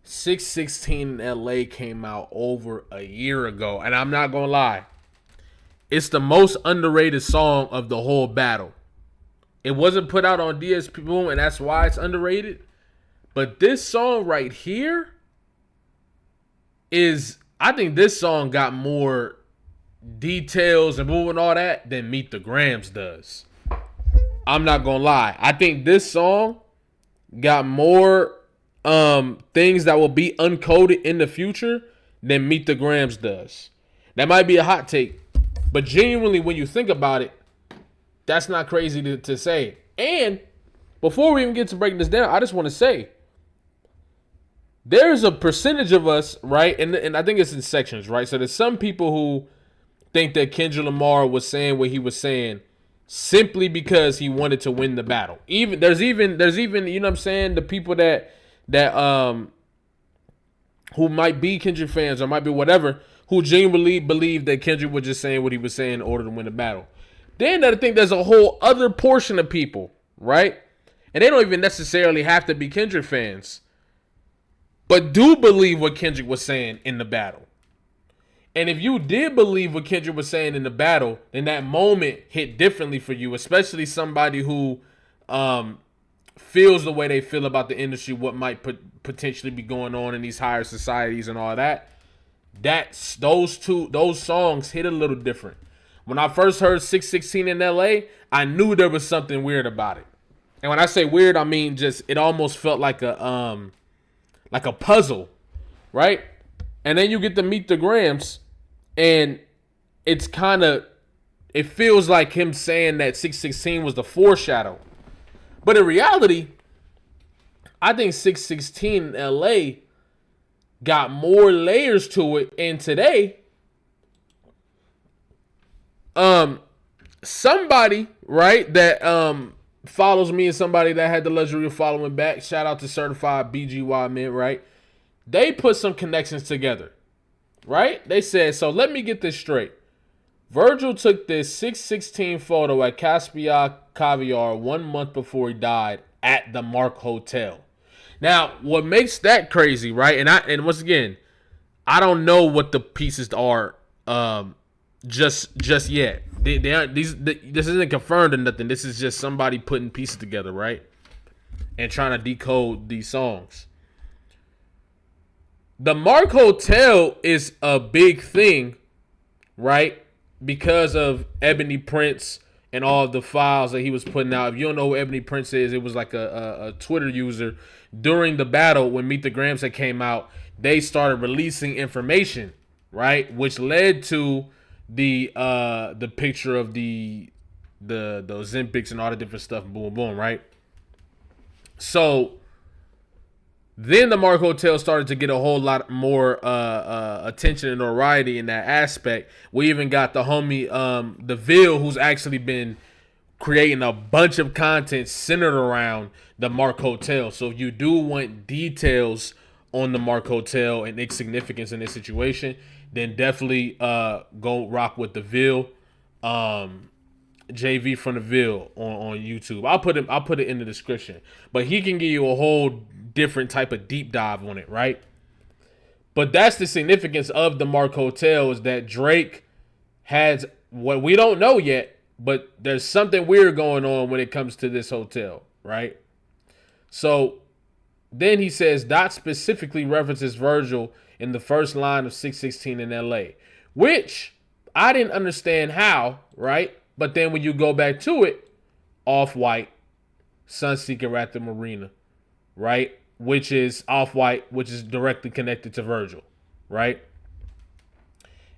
616 in LA came out over a year ago, and I'm not gonna lie, it's the most underrated song of the whole battle. It wasn't put out on DSP Boom, and that's why it's underrated. But this song right here is, I think this song got more details and boom and all that than Meet the Grams does. I'm not gonna lie. I think this song got more things that will be uncoded in the future than Meet the Grams does. That might be a hot take, but genuinely, when you think about it, that's not crazy to say. And before we even get to breaking this down, I just want to say there's a percentage of us, right? And I think it's in sections, right? So there's some people who think that Kendrick Lamar was saying what he was saying simply because he wanted to win the battle. There's even you know what I'm saying, the people that who might be Kendrick fans or might be whatever, who genuinely believe that Kendrick was just saying what he was saying in order to win the battle. Then I think there's a whole other portion of people, right? And they don't even necessarily have to be Kendrick fans, but do believe what Kendrick was saying in the battle. And if you did believe what Kendrick was saying in the battle, then that moment hit differently for you, especially somebody who feels the way they feel about the industry, what might potentially be going on in these higher societies and all that. Those songs hit a little different. When I first heard 616 in LA, I knew there was something weird about it. And when I say weird, I mean just it almost felt like a puzzle, right? And then you get to Meet the Grams, and it feels like him saying that 616 was the foreshadow. But in reality, I think 616 in LA got more layers to it. And today, somebody, right, that follows me and somebody that had the luxury of following back, shout out to Certified BGY Men, right? They put some connections together, right? They said, so let me get this straight. Virgil took this 616 photo at Caspia Caviar 1 month before he died at the Mark Hotel. Now, what makes that crazy, right? And once again, I don't know what the pieces are just yet. This isn't confirmed or nothing. This is just somebody putting pieces together, right? And trying to decode these songs. The Mark Hotel is a big thing, right? Because of Ebony Prince and all of the files that he was putting out. If you don't know who Ebony Prince is, it was like a Twitter user. During the battle, when Meet the Grams had came out, they started releasing information, right? Which led to the picture of the Ozempics and all the different stuff, boom, boom, right? So then the Mark Hotel started to get a whole lot more attention and notoriety in that aspect. We even got the homie, the Ville, who's actually been creating a bunch of content centered around the Mark Hotel. So if you do want details on the Mark Hotel and its significance in this situation, then definitely go rock with the Ville. JV from the Ville on YouTube. I'll put it in the description. But he can give you a whole different type of deep dive on it, right? But that's the significance of the Mark Hotel, is that Drake has what we don't know yet, but there's something weird going on when it comes to this hotel, right? So then he says Dot specifically references Virgil in the first line of 616 in LA, which I didn't understand how, right? But then when you go back to it, Off-White, Sunseeker at the Marina, right? Which is Off-White, which is directly connected to Virgil, right?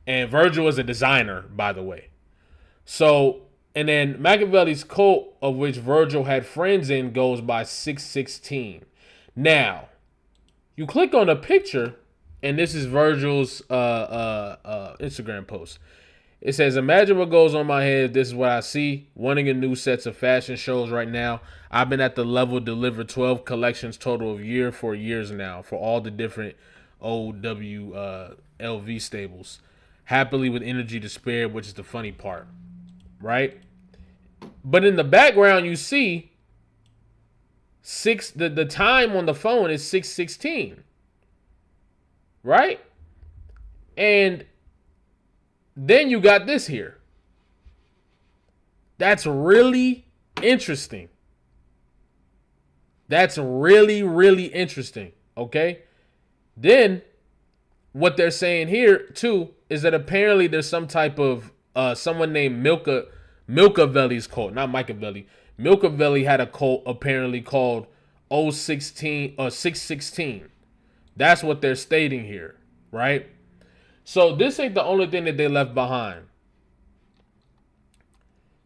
And Virgil is a designer, by the way. So, and then Machiavelli's cult, of which Virgil had friends in, goes by 616. Now, you click on a picture, and this is Virgil's Instagram post. It says, imagine what goes on my head. This is what I see. Wanting a new sets of fashion shows right now. I've been at the level delivered 12 collections total of year for years now for all the different LV stables. Happily with energy to spare, which is the funny part, right? But in the background, you see the time on the phone is 616, right? And then you got this here. That's really interesting. That's really, really interesting. Okay. Then what they're saying here too is that apparently there's some type of someone named Milcavelli's cult, not Machiavelli. Milcavelli had a cult apparently called 016 or 616. That's what they're stating here, right? So this ain't the only thing that they left behind.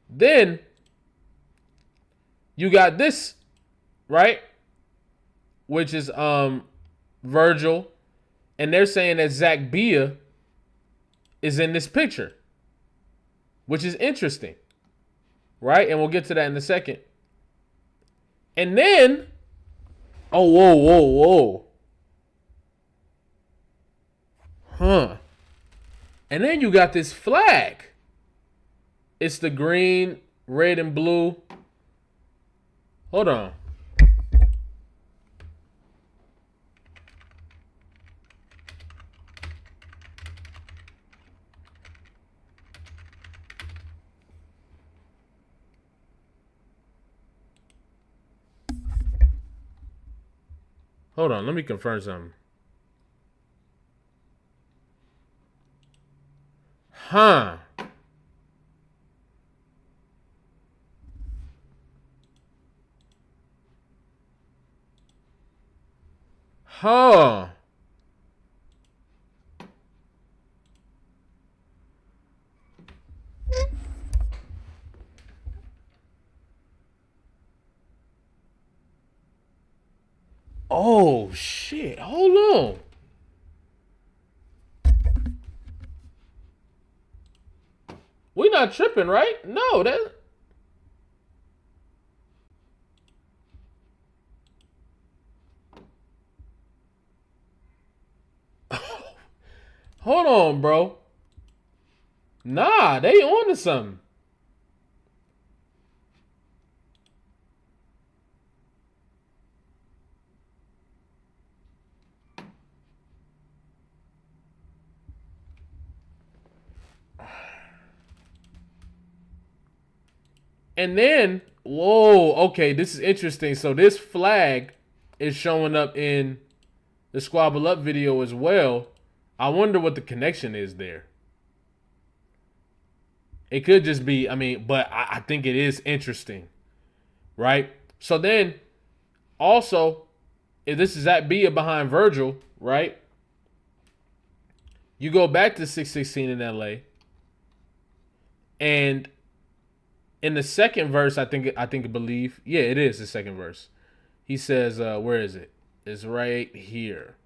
Then you got this, right? Which is Virgil, and they're saying that Zach Bia is in this picture, which is interesting, right? And we'll get to that in a second. And then, oh, whoa. Huh. And then you got this flag. It's the green, red, and blue. Hold on. Hold on, let me confirm something. Huh. Huh. Oh, shit. Hold on. We not tripping, right? No, that. Hold on, bro. Nah, they on to something. And then, whoa, okay, this is interesting. So this flag is showing up in the Squabble Up video as well. I wonder what the connection is there. It could just be, but I think it is interesting, right? So then, also, if this is that Bia behind Virgil, right? You go back to 616 in LA, and in the second verse, I believe, yeah, it is the second verse. He says, where is it? It's right here.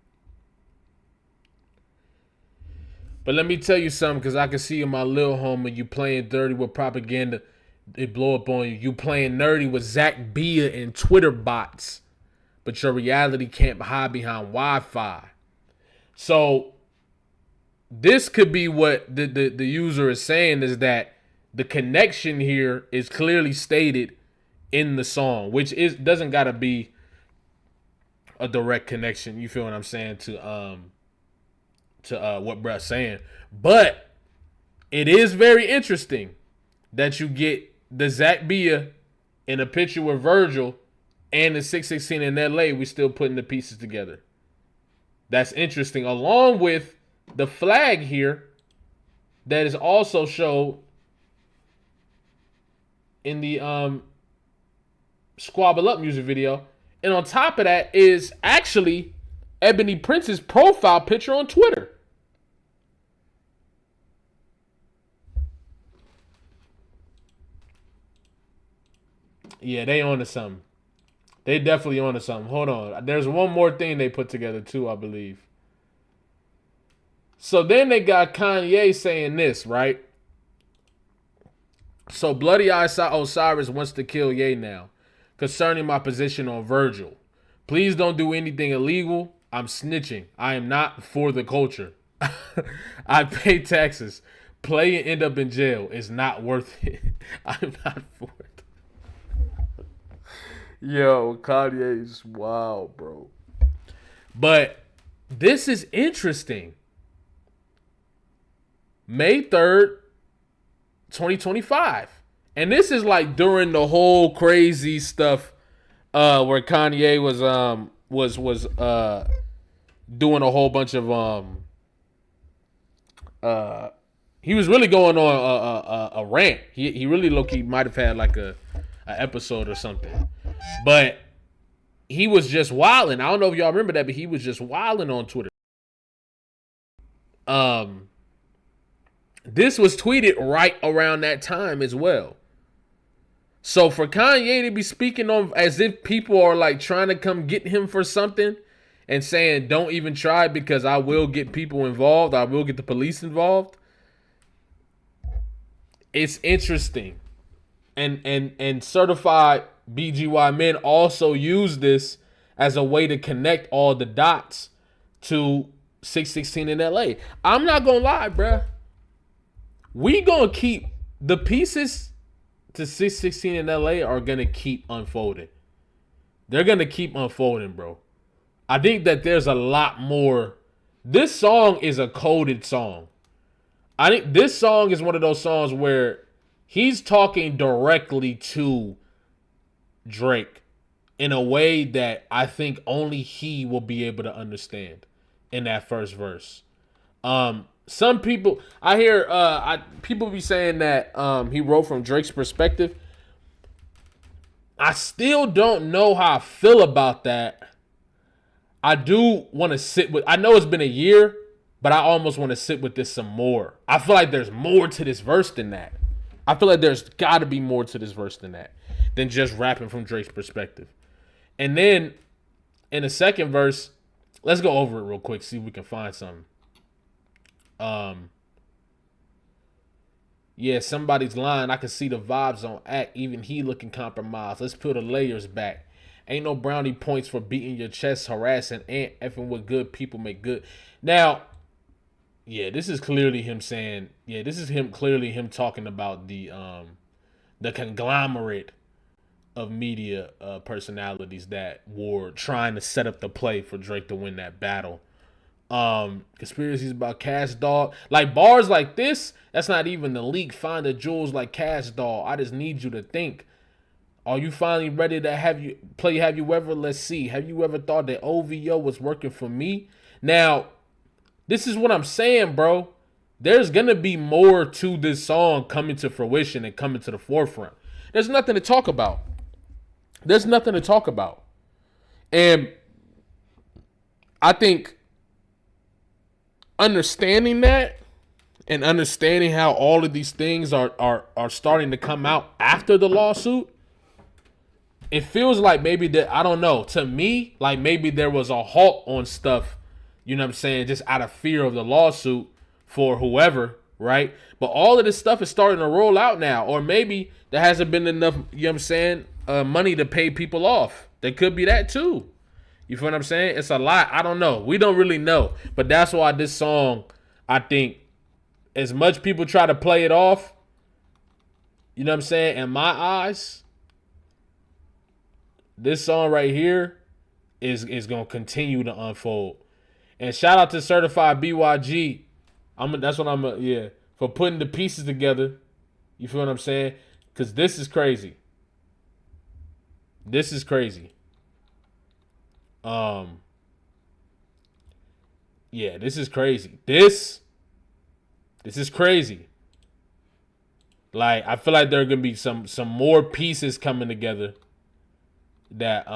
But let me tell you something, because I can see in my little home and you playing dirty with propaganda, they blow up on you. You playing nerdy with Zach Bia and Twitter bots, but your reality can't hide behind Wi-Fi. So this could be what the user is saying, is that the connection here is clearly stated in the song, which doesn't gotta be a direct connection. You feel what I'm saying to what Brett's saying, but it is very interesting that you get the Zach Bia in a picture with Virgil and the 616 in LA. We still putting the pieces together. That's interesting, along with the flag here that is also shown in the Squabble Up music video. And on top of that is actually Ebony Prince's profile picture on Twitter. Yeah, they on to something. They definitely on to something. Hold on. There's one more thing they put together too, I believe. So then they got Kanye saying this, right? So Bloody Osiris wants to kill Ye now, concerning my position on Virgil. Please don't do anything illegal. I'm snitching. I am not for the culture. I pay taxes. Play and end up in jail is not worth it. I'm not for it. Yo, Kanye's wild, bro. But this is interesting. May 3rd, 2025. And this is like during the whole crazy stuff where Kanye was doing a whole bunch of he was really going on a rant. He really low-key might have had like a episode or something. But he was just wilding. I don't know if y'all remember that, but he was just wilding on Twitter. This was tweeted right around that time as well. So for Kanye to be speaking on as if people are like trying to come get him for something and saying don't even try because I will get people involved, I will get the police involved. It's interesting. And certified BGY men also use this as a way to connect all the dots to 616 in LA. I'm not gonna lie, bruh. We gonna keep the pieces to 616 in LA are gonna keep unfolding. They're gonna keep unfolding, bro. I think that there's a lot more. This song is a coded song. I think this song is one of those songs where he's talking directly to Drake in a way that I think only he will be able to understand in that first verse. Some people I hear people be saying that he wrote from Drake's perspective. I still don't know how I feel about that. I do want to sit with, I know it's been a year, but I almost want to sit with this some more. I feel like there's more to this verse than that. I feel like there's got to be more to this verse than that, than just rapping from Drake's perspective. And then in the second verse, let's go over it real quick, see if we can find something. Yeah, somebody's lying. I can see the vibes on act. Even he looking compromised. Let's peel the layers back. Ain't no brownie points for beating your chest, harassing, and effing with good people make good. Now, yeah, this is clearly him saying, yeah, this is him clearly him talking about the conglomerate of media personalities that were trying to set up the play for Drake to win that battle. Conspiracies about Cash Dog, like bars like this, that's not even the leak. Find the jewels like Cash Dog. I just need you to think. Are you finally ready to have you ever? Let's see. Have you ever thought that OVO was working for me? Now, this is what I'm saying, bro. There's gonna be more to this song coming to fruition and coming to the forefront. There's nothing to talk about. And I think understanding that and understanding how all of these things are starting to come out after the lawsuit, it feels like maybe that, I don't know, to me, like maybe there was a halt on stuff, you know what I'm saying, just out of fear of the lawsuit for whoever, right? But all of this stuff is starting to roll out now. Or maybe there hasn't been enough, you know what I'm saying, money to pay people off. There could be that too. You feel what I'm saying? It's a lot. I don't know. We don't really know. But that's why this song, I think, as much people try to play it off, you know what I'm saying, in my eyes, this song right here is going to continue to unfold. And shout out to Certified BYG. For putting the pieces together. You feel what I'm saying? Because this is crazy. This is crazy. Yeah, this is crazy. This is crazy. Like, I feel like there are gonna be some more pieces coming together that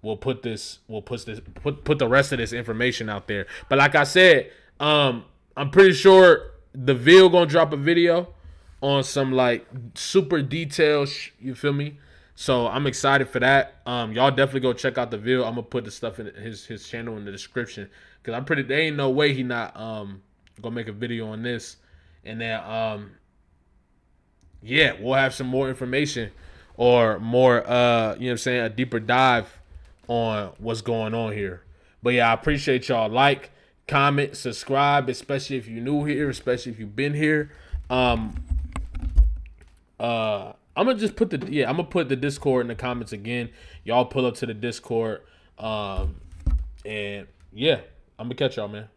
will put the rest of this information out there. But like I said, I'm pretty sure the Ville gonna drop a video on some like super detailed you feel me? So I'm excited for that. Y'all definitely go check out the Ville. I'm gonna put the stuff in his channel in the description, because there ain't no way he not gonna make a video on this. And then yeah, we'll have some more information or more you know what I'm saying, a deeper dive on what's going on here. But yeah, I appreciate y'all. Like, comment, subscribe, especially if you're new here, especially if you've been here. I'm gonna just put the Discord in the comments again. Y'all pull up to the Discord, and Yeah, I'm gonna catch y'all, man.